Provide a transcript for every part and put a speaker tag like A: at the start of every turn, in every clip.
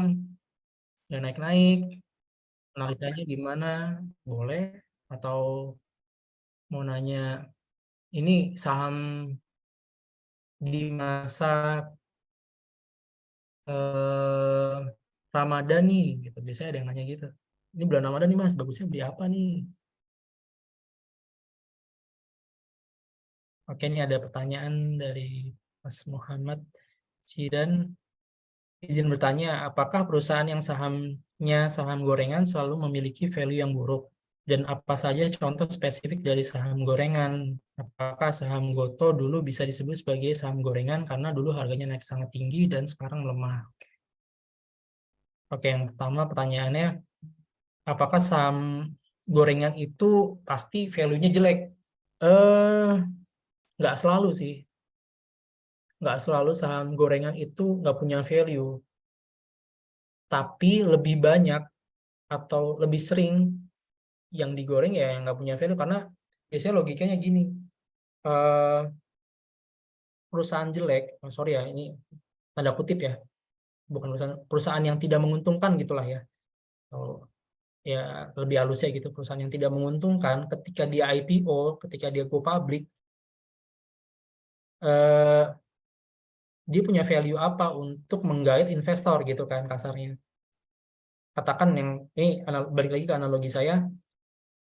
A: nggak naik-naik, analisanya gimana? Boleh? Atau mau nanya, ini saham di masa eh, Ramadan nih, gitu. Biasanya ada yang nanya gitu. Ini bulan Ramadan nih Mas, bagusnya beli apa nih? Oke, ini ada pertanyaan dari Mas Muhammad Cidan. Izin bertanya, apakah perusahaan yang sahamnya saham gorengan selalu memiliki value yang buruk? Dan apa saja contoh spesifik dari saham gorengan? Apakah saham Goto dulu bisa disebut sebagai saham gorengan karena dulu harganya naik sangat tinggi dan sekarang melemah? Oke, yang pertama pertanyaannya, apakah saham gorengan itu pasti value-nya jelek? Eh, nggak selalu sih. Nggak selalu saham gorengan itu nggak punya value. Tapi lebih banyak atau lebih sering yang digoreng ya yang nggak punya value karena biasanya logikanya gini, eh, perusahaan jelek, oh, sorry ya ini tanda kutip ya, bukan perusahaan yang tidak menguntungkan gitulah ya, oh, ya lebih halusnya gitu, perusahaan yang tidak menguntungkan ketika dia IPO, ketika dia go public, eh, dia punya value apa untuk menggait investor gitu kan kasarnya. Katakan yang ini balik lagi ke analogi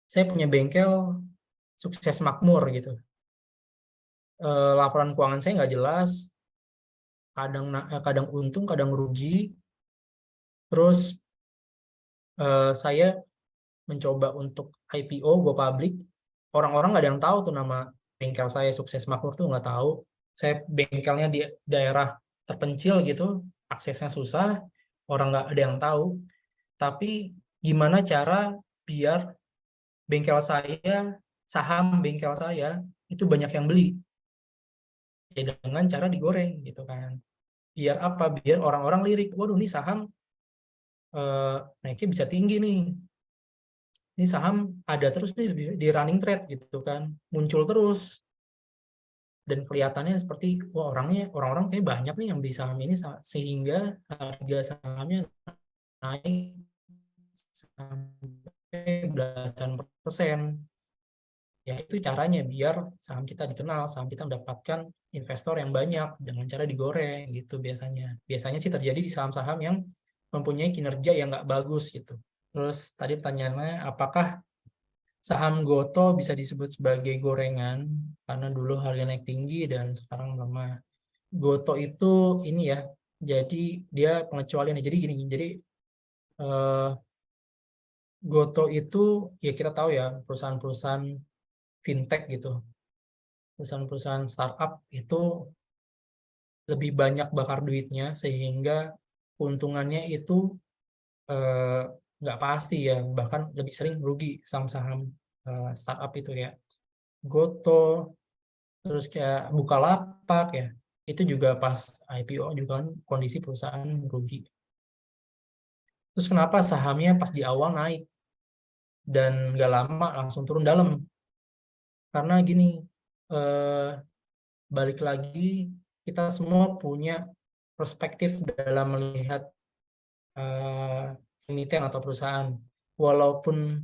A: saya punya bengkel sukses makmur gitu. Laporan keuangan saya nggak jelas, kadang untung, kadang rugi. Terus saya mencoba untuk IPO, go public. Orang-orang nggak ada yang tahu tuh nama bengkel saya sukses makmur tuh nggak tahu. Saya bengkelnya di daerah terpencil gitu, aksesnya susah, orang nggak ada yang tahu. Tapi gimana cara biar bengkel saya, saham bengkel saya itu banyak yang beli? Ya dengan cara digoreng gitu kan. Biar apa? Biar orang-orang lirik, waduh ini saham naiknya bisa tinggi nih. Ini saham ada terus nih di running trade gitu kan. Muncul terus dan kelihatannya seperti wah orang-orang kayak banyak nih yang beli saham ini sehingga harga sahamnya naik sampai belasan persen. Ya itu caranya biar saham kita dikenal, saham kita mendapatkan investor yang banyak dengan cara digoreng gitu biasanya. Biasanya sih terjadi di saham-saham yang mempunyai kinerja yang nggak bagus gitu. Terus tadi pertanyaannya, apakah saham Goto bisa disebut sebagai gorengan karena dulu harga naik tinggi dan sekarang melemah? Goto itu ini ya, jadi dia pengecualian. Jadi gini, jadi eh, Goto itu ya kita tahu ya perusahaan-perusahaan fintech gitu, perusahaan-perusahaan startup itu lebih banyak bakar duitnya sehingga keuntungannya itu eh, nggak pasti ya, bahkan lebih sering rugi saham-saham startup itu ya. Goto, terus kayak Bukalapak ya, itu juga pas IPO juga kan kondisi perusahaan rugi. Terus kenapa sahamnya pas di awal naik dan nggak lama langsung turun dalam? Karena gini, eh, balik lagi kita semua punya perspektif dalam melihat emiten atau perusahaan. Walaupun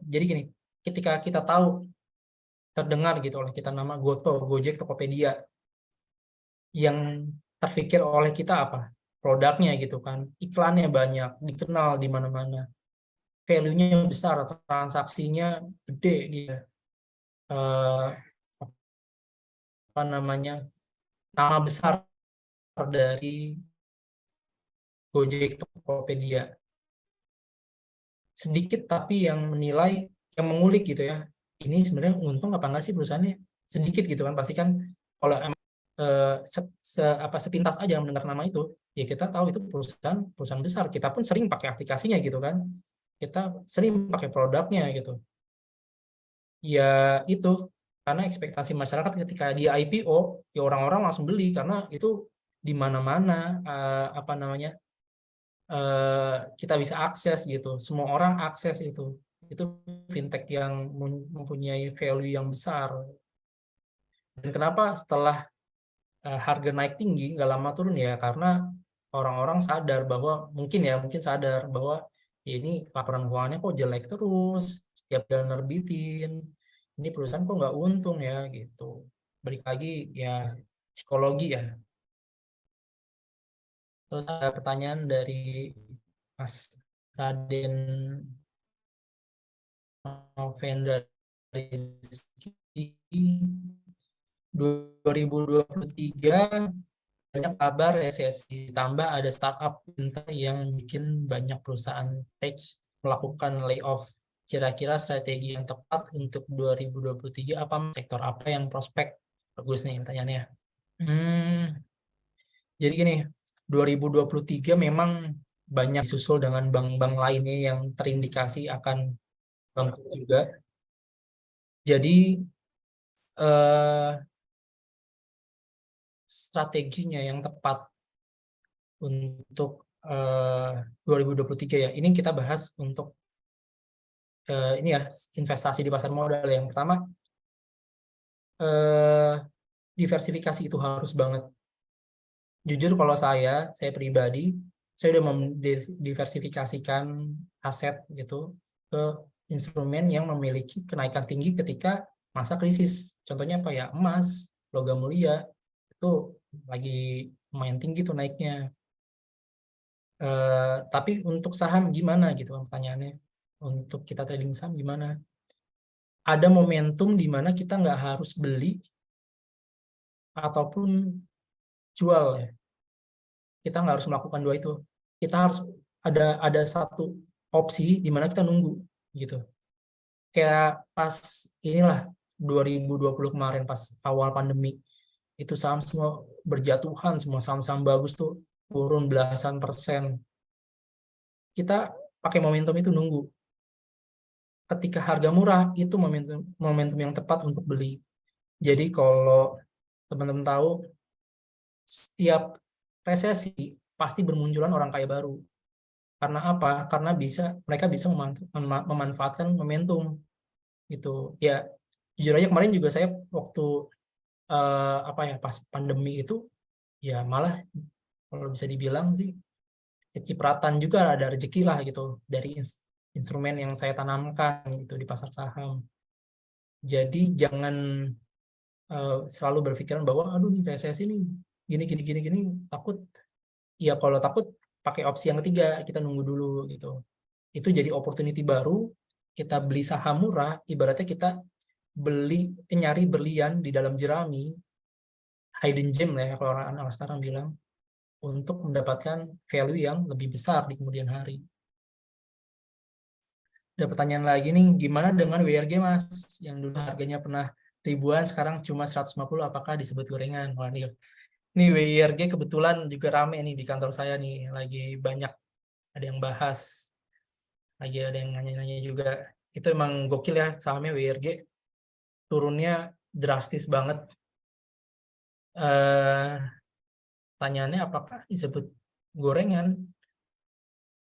A: jadi gini, ketika kita tahu terdengar gitu oleh kita nama Goto, Gojek, Tokopedia, yang terpikir oleh kita apa? Produknya gitu kan, iklannya banyak, dikenal di mana-mana, value-nya besar atau transaksinya gede dia, eh, apa namanya, nama besar dari Gojek, Tokopedia. Sedikit tapi yang menilai, yang mengulik gitu ya, ini sebenarnya untung apa enggak sih perusahaannya, sedikit gitu kan pasti kan. Kalau sepintas aja mendengar nama itu ya kita tahu itu perusahaan perusahaan besar, kita pun sering pakai aplikasinya gitu kan, kita sering pakai produknya gitu ya. Itu karena ekspektasi masyarakat ketika dia IPO ya orang-orang langsung beli karena itu di mana-mana, apa namanya, kita bisa akses gitu, semua orang akses itu fintech yang mempunyai value yang besar. Dan kenapa setelah harga naik tinggi nggak lama turun ya karena orang-orang sadar bahwa mungkin sadar bahwa ya ini laporan keuangannya kok jelek terus, setiap bulan nerbitin, ini perusahaan kok nggak untung ya gitu. Balik lagi ya psikologi ya. Terus ada pertanyaan dari Mas Raden Novendra Rizky, 2023 banyak kabar resesi, tambah ada startup yang bikin banyak perusahaan tech melakukan layoff. Kira-kira strategi yang tepat untuk 2023 apa, sektor apa yang prospek? Bagus nih pertanyaannya. Jadi gini, 2023 memang banyak disusul dengan bank-bank lainnya yang terindikasi akan bangkrut juga. Jadi strateginya yang tepat untuk 2023 ya. Ini kita bahas untuk ini ya, investasi di pasar modal. Yang pertama, diversifikasi itu harus banget. Jujur kalau saya pribadi, saya udah mendiversifikasikan aset gitu ke instrumen yang memiliki kenaikan tinggi ketika masa krisis. Contohnya apa ya? Emas, logam mulia, itu lagi lumayan tinggi tuh naiknya. Tapi untuk saham gimana gitu pertanyaannya? Untuk kita trading saham gimana? Ada momentum di mana kita nggak harus beli ataupun jual ya. Kita nggak harus melakukan dua itu. Kita harus ada satu opsi di mana kita nunggu gitu. Kayak pas inilah 2020 kemarin pas awal pandemi, itu saham semua berjatuhan, semua saham-saham bagus tuh turun belasan %. Kita pakai momentum itu nunggu. Ketika harga murah, itu momentum yang tepat untuk beli. Jadi kalau teman-teman tahu, setiap resesi pasti bermunculan orang kaya baru. Karena apa? Karena mereka bisa memanfaatkan momentum gitu. Ya, jujur aja kemarin juga saya waktu pas pandemi itu ya malah kalau bisa dibilang sih kecipratan juga, ada rezeki lah gitu dari instrumen yang saya tanamkan gitu di pasar saham. Jadi jangan selalu berpikiran bahwa aduh nih resesi nih gini takut. Ya kalau takut pakai opsi yang ketiga, kita nunggu dulu gitu. Itu jadi opportunity baru, kita beli saham murah, ibaratnya kita nyari berlian di dalam jerami, hidden gem lah ya kalau orang sekarang bilang, untuk mendapatkan value yang lebih besar di kemudian hari. Ada pertanyaan lagi nih, gimana dengan WRG Mas? Yang dulu harganya pernah ribuan, sekarang cuma 150, apakah disebut gorengan? Wah, nih WIRG kebetulan juga rame nih di kantor saya nih, lagi banyak ada yang bahas, lagi ada yang nanya-nanya juga. Itu emang gokil ya sahamnya WIRG, turunnya drastis banget. Tanyaannya apakah disebut gorengan?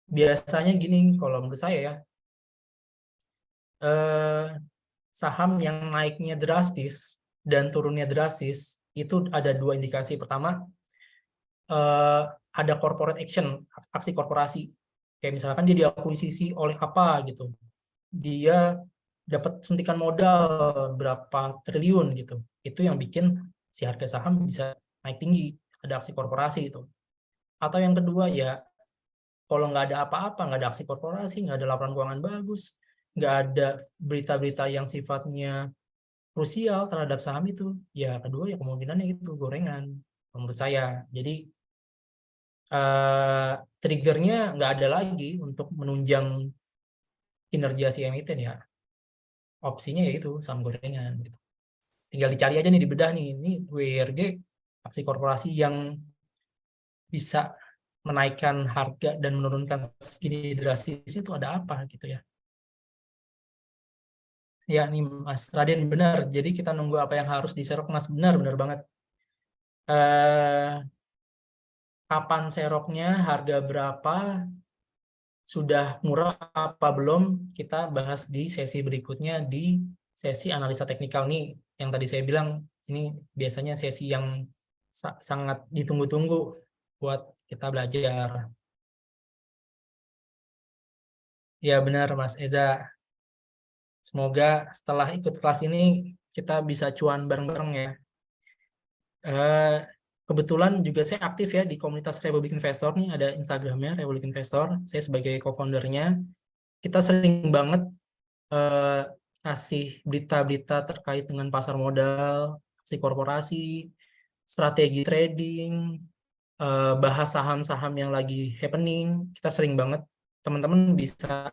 A: Biasanya gini kalau menurut saya ya, saham yang naiknya drastis dan turunnya drastis itu ada dua indikasi. Pertama, ada corporate action, aksi korporasi. Kayak misalkan dia diakuisisi oleh apa gitu. Dia dapat suntikan modal berapa triliun gitu. Itu yang bikin si harga saham bisa naik tinggi, ada aksi korporasi itu. Atau yang kedua ya, kalau nggak ada apa-apa, nggak ada aksi korporasi, nggak ada laporan keuangan bagus, nggak ada berita-berita yang sifatnya krusial terhadap saham itu, ya kedua ya kemungkinannya itu gorengan menurut saya. Jadi triggernya nggak ada lagi untuk menunjang kinerja si emiten ya, opsinya yaitu saham gorengan gitu. Tinggal dicari aja nih di bedah nih, ini WRG aksi korporasi yang bisa menaikkan harga dan menurunkan segini drastis itu ada apa gitu ya. Ya nih Mas Raden benar, jadi kita nunggu apa yang harus diserok Mas, benar banget. Kapan seroknya, harga berapa, sudah murah apa belum, kita bahas di sesi berikutnya di sesi analisa teknikal nih. Yang tadi saya bilang, ini biasanya sesi yang sangat ditunggu-tunggu buat kita belajar. Ya benar Mas Eza. Semoga setelah ikut kelas ini kita bisa cuan bareng-bareng ya. Kebetulan juga saya aktif ya di komunitas Republik Investor nih, ada Instagramnya Republik Investor. Saya sebagai co-foundernya. Kita sering banget kasih berita-berita terkait dengan pasar modal, aksi korporasi, strategi trading, bahas saham-saham yang lagi happening. Kita sering banget. Teman-teman bisa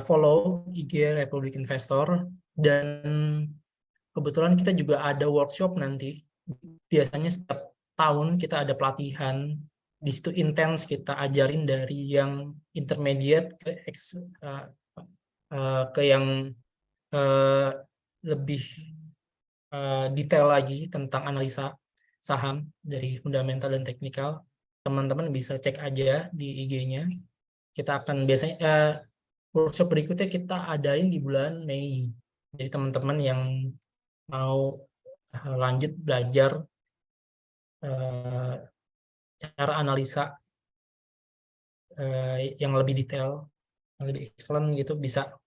A: follow IG Republik Investor, dan kebetulan kita juga ada workshop nanti. Biasanya setiap tahun kita ada pelatihan. Di situ intens kita ajarin dari yang intermediate ke yang lebih detail lagi tentang analisa saham dari fundamental dan teknikal. Teman-teman bisa cek aja di IG-nya. Kita akan biasanya workshop berikutnya kita adain di bulan Mei. Jadi teman-teman yang mau lanjut belajar cara analisa yang lebih detail, yang lebih excellent gitu, bisa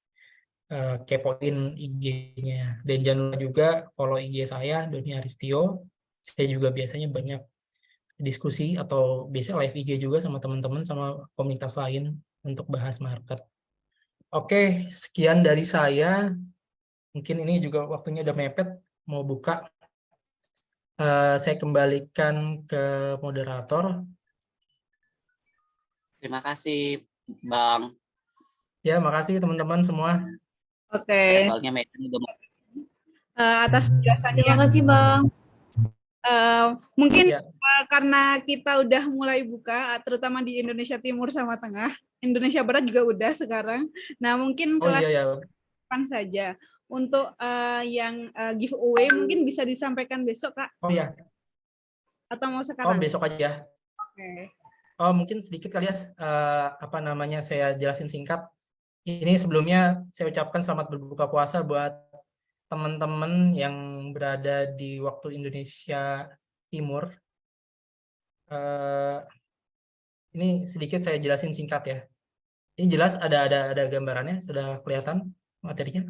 A: kepoin IG-nya. Dan jangan lupa juga follow IG saya, Doni Aristio. Saya juga biasanya banyak diskusi atau biasanya live IG juga sama teman-teman, sama komunitas lain untuk bahas market. Oke, sekian dari saya. Mungkin ini juga waktunya udah mepet, mau buka. Saya kembalikan ke moderator.
B: Terima kasih, Bang.
A: Ya, makasih teman-teman semua.
B: Ya, soalnya Medan udah
C: atas penjelasannya.
D: Terima kasih, Bang.
C: Mungkin
A: Ya.
C: Karena kita udah mulai buka, terutama di Indonesia Timur sama Tengah, Indonesia Barat juga udah sekarang. Nah, mungkin kelas depan saja. Untuk yang giveaway mungkin bisa disampaikan besok, Kak.
A: Oh ya.
C: Atau mau sekarang?
A: Oh, besok aja.
C: Oke.
A: Oh, mungkin sedikit kali ya, saya jelasin singkat. Ini sebelumnya saya ucapkan selamat berbuka puasa buat teman-teman yang berada di waktu Indonesia Timur. Ini sedikit saya jelasin singkat ya. Ini jelas ada gambarannya, sudah kelihatan materinya?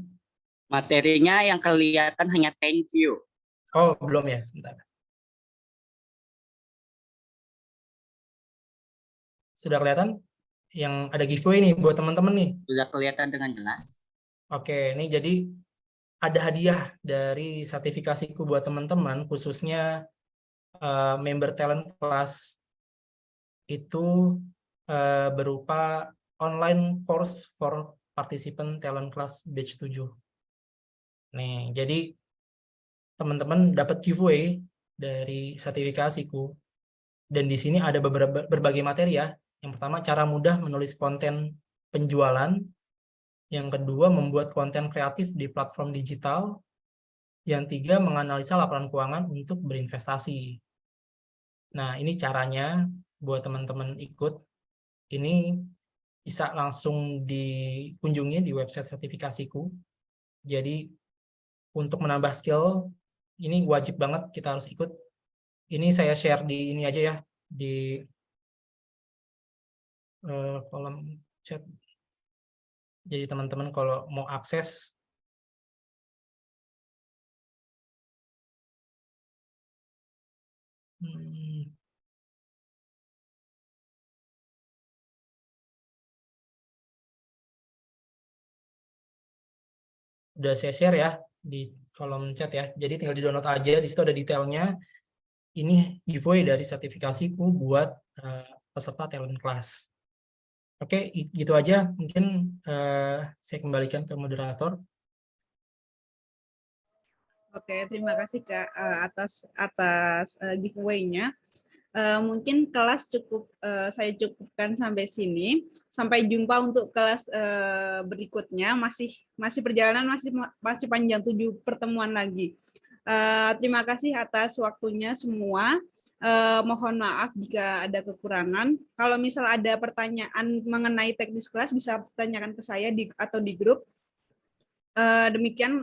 B: Materinya yang kelihatan hanya thank you.
A: Oh, belum ya, sebentar. Sudah kelihatan? Yang ada giveaway nih buat teman-teman nih.
B: Sudah kelihatan dengan jelas.
A: Oke, ini jadi ada hadiah dari sertifikasiku buat teman-teman, khususnya member talent class itu berupa online course for participant talent class batch 7. Nih, jadi teman-teman dapat giveaway dari sertifikasiku, dan di sini ada berbagai materi ya. Yang pertama, cara mudah menulis konten penjualan. Yang kedua, membuat konten kreatif di platform digital. Yang tiga, menganalisa laporan keuangan untuk berinvestasi. Nah, ini caranya buat teman-teman ikut. Ini bisa langsung dikunjungi di website sertifikasiku. Jadi, untuk menambah skill, ini wajib banget kita harus ikut. Ini saya share di ini aja ya, di kolom chat. Jadi teman-teman kalau mau akses, udah saya share ya di kolom chat ya. Jadi tinggal di-download aja, di situ ada detailnya. Ini giveaway dari sertifikasiku buat peserta talent class. Oke, gitu aja. Mungkin saya kembalikan ke moderator.
C: Oke, terima kasih Kak atas giveaway-nya. Mungkin kelas saya cukupkan sampai sini. Sampai jumpa untuk kelas berikutnya. Masih perjalanan masih panjang, 7 pertemuan lagi. Terima kasih atas waktunya semua. Mohon maaf jika ada kekurangan. Kalau misal ada pertanyaan mengenai teknis kelas, bisa tanyakan ke saya atau di grup. Demikian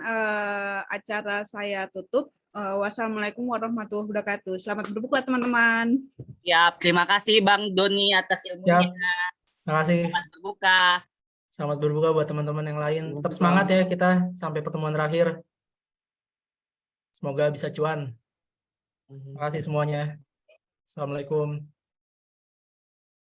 C: acara saya tutup. Wassalamualaikum warahmatullahi wabarakatuh. Selamat berbuka teman-teman.
B: Ya, terima kasih Bang Doni atas ilmunya.
A: Siap. Terima kasih.
B: Selamat berbuka.
A: Selamat berbuka buat teman-teman yang lain.
B: Selamat
A: Tetap
B: berbuka.
A: semangat ya kita sampai pertemuan terakhir. Semoga bisa cuan. Terima kasih semuanya. Assalamualaikum.